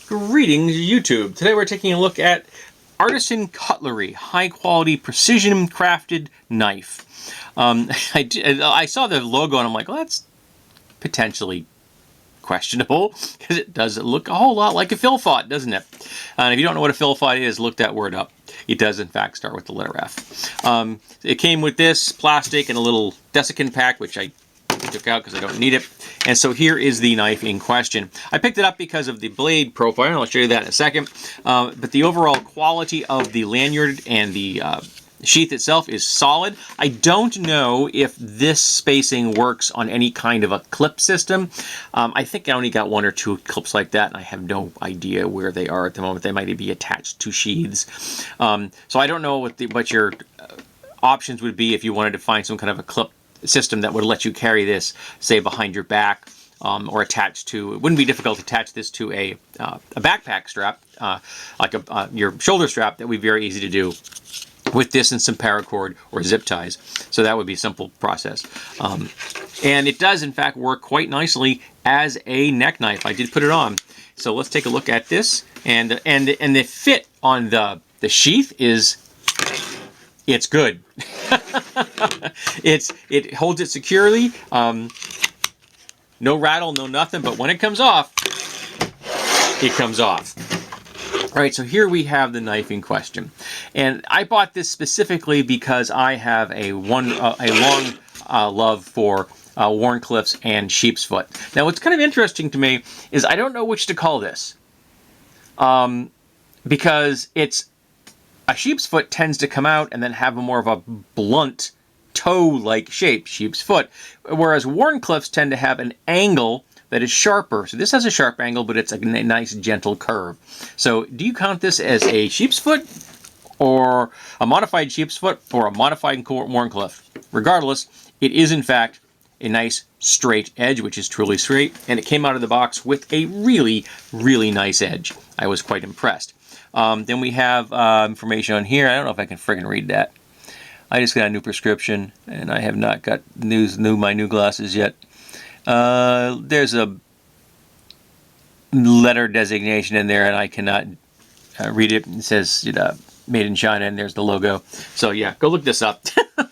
Greetings, YouTube. Today we're taking a look at Artisan Cutlery, high-quality, precision-crafted knife. I saw the logo and I'm like, well, that's potentially questionable, because it does look a whole lot like a Philfot, doesn't it? And if you don't know what a Philfot is, look that word up. It does, in fact, start with the letter F. It came with this plastic and a little desiccant pack, which I took out because I don't need it. And so here is the knife in question. I picked it up because of the blade profile, and I'll show you that in a second. But the overall quality of the lanyard and the sheath itself is solid. I don't know if this spacing works on any kind of a clip system. I think I only got one or two clips like that, and I have no idea where they are at the moment. They might be attached to sheaths. So I don't know what your options would be if you wanted to find some kind of a clip system that would let you carry this, say, behind your back, or attached to. It wouldn't be difficult to attach this to a backpack strap, like your shoulder strap. That would be very easy to do with this and some paracord or zip ties. So that would be a simple process. And it does, in fact, work quite nicely as a neck knife. I did put it on. So let's take a look at this. And the fit on the sheath is, it's good. It holds it securely. No rattle, no nothing, but when it comes off, it comes off. All right, so here we have the knife in question. And I bought this specifically because I have a long love for Wharncliffe's and sheepsfoot. Now, what's kind of interesting to me is I don't know which to call this. Because a sheepsfoot tends to come out and then have a more of a blunt toe-like shape, sheep's foot, whereas Wharncliffe's tend to have an angle that is sharper. So this has a sharp angle, but it's a nice gentle curve. So do you count this as a sheep's foot, or a modified sheep's foot, or a modified Wharncliffe? Regardless, it is in fact a nice straight edge, which is truly straight, and it came out of the box with a really, really nice edge. I was quite impressed. Then we have information on here. I don't know if I can friggin' read that. I just got a new prescription, and I have not got my new glasses yet. There's a letter designation in there, and I cannot read it. It says made in China, and there's the logo. So yeah, go look this up,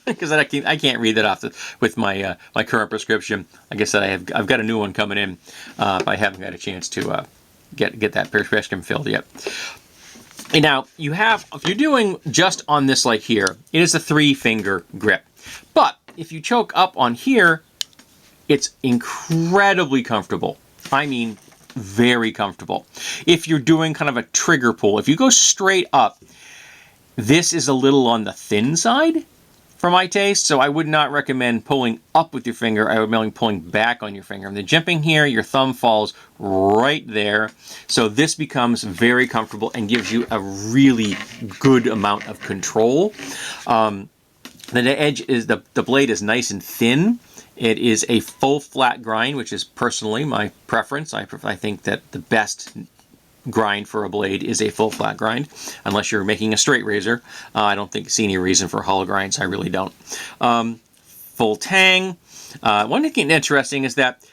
because I can't read that off with my my current prescription. Like I said, I've got a new one coming in. I haven't got a chance to get that prescription filled yet. Now, if you're doing just on this like here, it is a 3-finger grip. But if you choke up on here, it's incredibly comfortable. I mean, very comfortable. If you're doing kind of a trigger pull, if you go straight up, this is a little on the thin side for my taste, so I would not recommend pulling up with your finger. I would recommend pulling back on your finger. And the jimping here, your thumb falls right there. So this becomes very comfortable and gives you a really good amount of control. The edge is, the blade is nice and thin. It is a full flat grind, which is personally my preference. I think that the best grind for a blade is a full flat grind, unless you're making a straight razor. I don't see any reason for hollow grinds. I really don't. Full tang. One thing interesting is that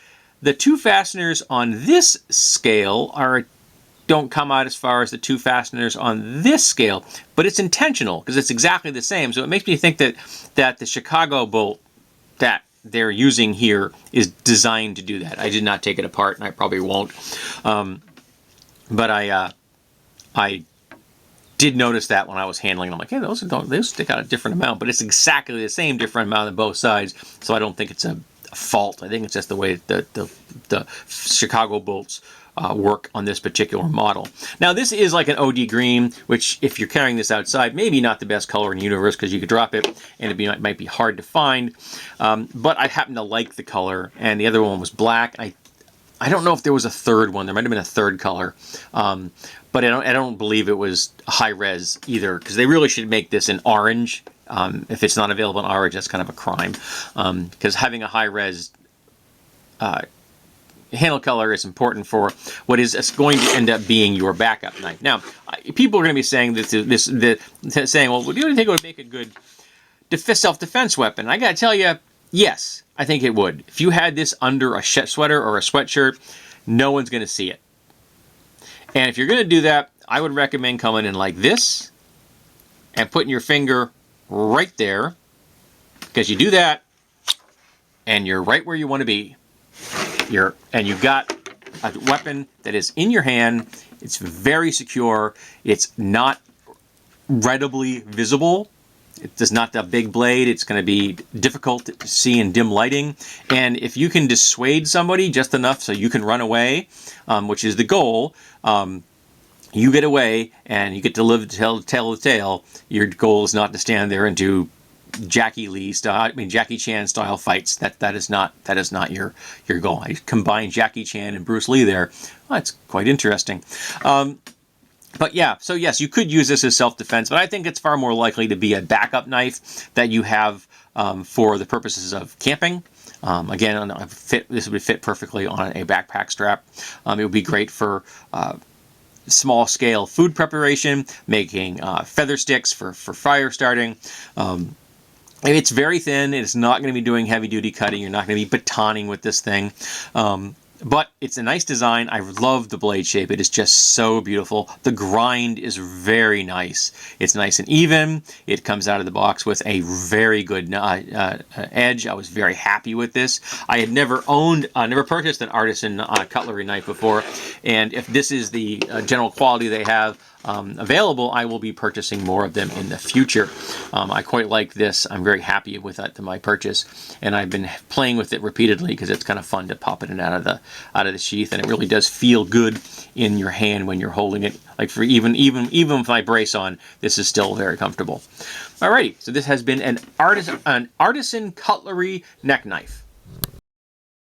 the two fasteners on this scale don't come out as far as the two fasteners on this scale, but it's intentional because it's exactly the same. So it makes me think that the Chicago bolt that they're using here is designed to do that. I did not take it apart, and I probably won't. But I did notice that when I was handling them. I'm like, hey, those stick out a different amount, but it's exactly the same different amount on both sides. So I don't think it's a fault. I think it's just the way the Chicago bolts work on this particular model. Now, this is like an OD green, which if you're carrying this outside, maybe not the best color in the universe because you could drop it and it might be hard to find. But I happen to like the color, and the other one was black. I don't know if there was a third one. There might have been a third color, but I don't believe it was high res either, because they really should make this in orange. If it's not available in orange, that's kind of a crime, because having a high res handle color is important for what is going to end up being your backup knife. Now, people are going to be saying saying, well, what do you think would make a good self-defense weapon? I got to tell you, yes, I think it would. If you had this under a sweater or a sweatshirt, no one's going to see it. And if you're going to do that, I would recommend coming in like this and putting your finger right there, because you do that and you're right where you want to be. And you've got a weapon that is in your hand. It's very secure. It's not readily visible. It does not have a big blade. It's going to be difficult to see in dim lighting. And if you can dissuade somebody just enough so you can run away, which is the goal, you get away and you get to live to tell the tale. Your goal is not to stand there and do Jackie Chan style fights. That is not your goal. I combine Jackie Chan and Bruce Lee there. Well, that's quite interesting. But yeah, so yes, you could use this as self-defense, but I think it's far more likely to be a backup knife that you have for the purposes of camping. Again, this would fit perfectly on a backpack strap. It would be great for small-scale food preparation, making feather sticks for fire starting. It's very thin. It's not going to be doing heavy-duty cutting. You're not going to be batoning with this thing. But it's a nice design. I love the blade shape. It is just so beautiful. The grind is very nice. It's nice and even. It comes out of the box with a very good edge. I was very happy with this. I had never purchased an Artisan cutlery knife before, and if this is the general quality they have available, I will be purchasing more of them in the future. I quite like this. I'm very happy with that to my purchase, and I've been playing with it repeatedly because it's kind of fun to pop it in out of the sheath, and it really does feel good in your hand when you're holding it. Like for even with my brace on, this is still very comfortable. Alrighty, so this has been an Artisan cutlery neck knife.